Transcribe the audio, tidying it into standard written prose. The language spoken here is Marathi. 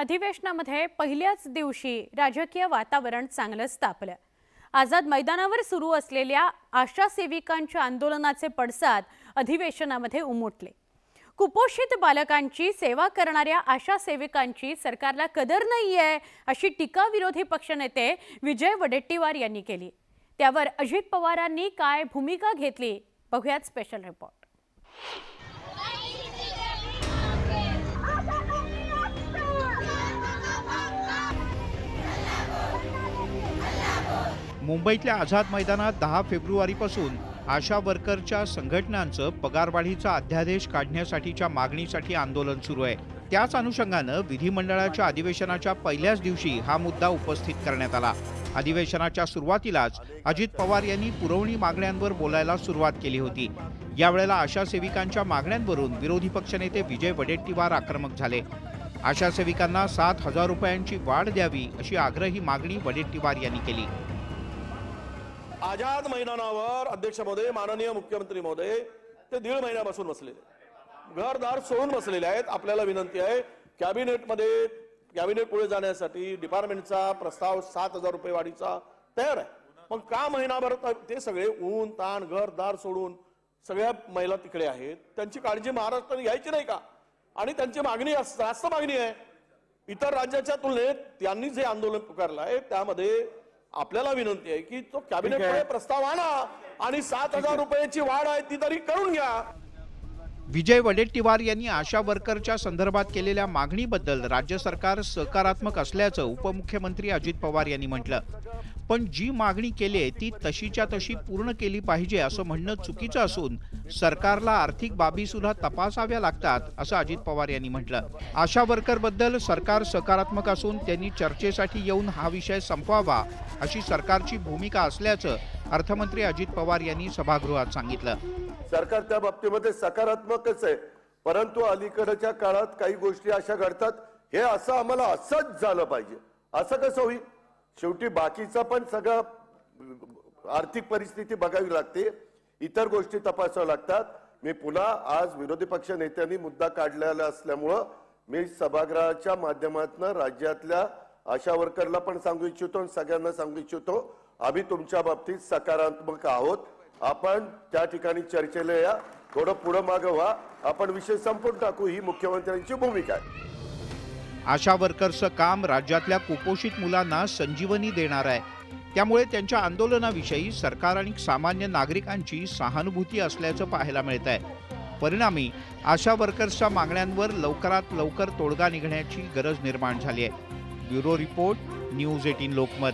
अधिवेशनामध्ये पहिल्याच दिवशी राजकीय वातावरण चांगलंच तापलं। आझाद मैदानावर सुरू असलेल्या आशा सेविकांच्या आंदोलनाचे पडसाद अधिवेशनामध्ये उमटले। कुपोषित बालकांची सेवा करणाऱ्या आशा सेविकांची सरकारला कदर नाहीये अशी टीका विरोधी पक्षनेते विजय वडेट्टीवार यांनी केली। त्यावर अजित पवारांनी काय भूमिका घेतली बघूयात स्पेशल रिपोर्ट। मुंबईतल्या आझाद मैदानात 10 फेब्रुवारीपासून आशा वर्करच्या संघटनांचं पगारवाढीचा अध्यादेश काढण्यासाठीच्या मागणीसाठी आंदोलन सुरू आहे। त्याच अनुषंगानं विधिमंडळाच्या अधिवेशनाच्या पहिल्याच दिवशी हा मुद्दा उपस्थित करण्यात आला। अधिवेशनाच्या सुरुवातीलाच अजित पवार यांनी पुरवणी मागण्यांवर बोलायला सुरुवात केली होती। यावेळेला आशा सेविकांच्या मागण्यांवरून विरोधी पक्षनेते विजय वडेट्टीवार आक्रमक झाले। आशा सेविकांना 7,000 रुपयांची वाढ द्यावी अशी आग्रही मागणी वडेट्टीवार यांनी केली। आझाद मैदानावर अध्यक्ष महोदय, माननीय मुख्यमंत्री महोदय ते 1.5 महिन्यापासून बसलेले, घरदार सोडून बसलेले आहेत। आपल्याला विनंती आहे, कॅबिनेट पुढे जाण्यासाठी डिपार्टमेंटचा प्रस्ताव 7,000 रुपये वाढीचा तयार आहे। पण का महिनाभर ते सगळे ऊन ताण घरदार सोडून सगळ्या महिला तिकडे आहेत, त्यांची काळजी महाराष्ट्राने घ्यायची नाही का? आणि त्यांची मागणी जास्त मागणी आहे। इतर राज्याच्या तुलनेत त्यांनी जे आंदोलन पुकारलं आहे त्यामध्ये आपल्याला विनंती आहे की तो कॅबिनेटमध्ये प्रस्ताव आणा आणि 7,000 रुपयाची वाढ आहे ती तरी करून घ्या। विजय वडेट्टीवार यांनी आशा वर्करच्या संदर्भात केलेल्या मागणीबद्दल राज्य सरकार सकारात्मक असल्याचं उपमुख्यमंत्री अजित पवार यांनी म्हटलं। पण जी मागणी केली आहे ती तशीच्या तशी पूर्ण केली पाहिजे असं म्हणणं चुकीचं असून सरकारला आर्थिक बाबी सुद्धा तपासाव्या लागतात असं अजित पवार यांनी म्हटलं। आशा वर्करबद्दल सरकार सकारात्मक असून त्यांनी चर्चेसाठी येऊन हा विषय संपवावा अशी सरकारची भूमिका असल्याचं अर्थमंत्री अजित पवार यांनी सभागृहात सांगितलं। सरकार त्या बाबतीमध्ये सकारात्मकच आहे, परंतु अलीकडच्या काळात काही गोष्टी अशा घडतात, हे असं आम्हाला असंच झालं पाहिजे असं कसं होईल? शेवटी बाकीचा पण सगळं आर्थिक परिस्थिती बघावी लागते, इतर गोष्टी तपासाव्या लागतात। मी पुन्हा आज विरोधी पक्ष नेत्यांनी मुद्दा काढलेला असल्यामुळं मी सभागृहाच्या माध्यमातून राज्यातल्या आशा वर्करला पण सांगू इच्छितो, सगळ्यांना सांगू इच्छितो, आम्ही तुमच्या बाबतीत सकारात्मक आहोत। आपण त्या ठिकाणी चर्चेला या, थोडं पुढे मागे व्हा, आपण विषय संपून टाकू, ही मुख्यमंत्र्यांची भूमिका आहे। आशा वर्करचं काम राज्यातल्या कुपोषित मुलांना संजीवनी देणार आहे, त्यामुळे त्यांच्या आंदोलनाविषयी सरकार आणि सामान्य नागरिकांची सहानुभूती असल्याचं पाहायला मिळत आहे। परिणामी आशा वर्कर्सच्या मागण्यांवर लवकरात लवकर तोडगा निघण्याची गरज निर्माण झाली आहे। Bureau report, news 18 Lokmat.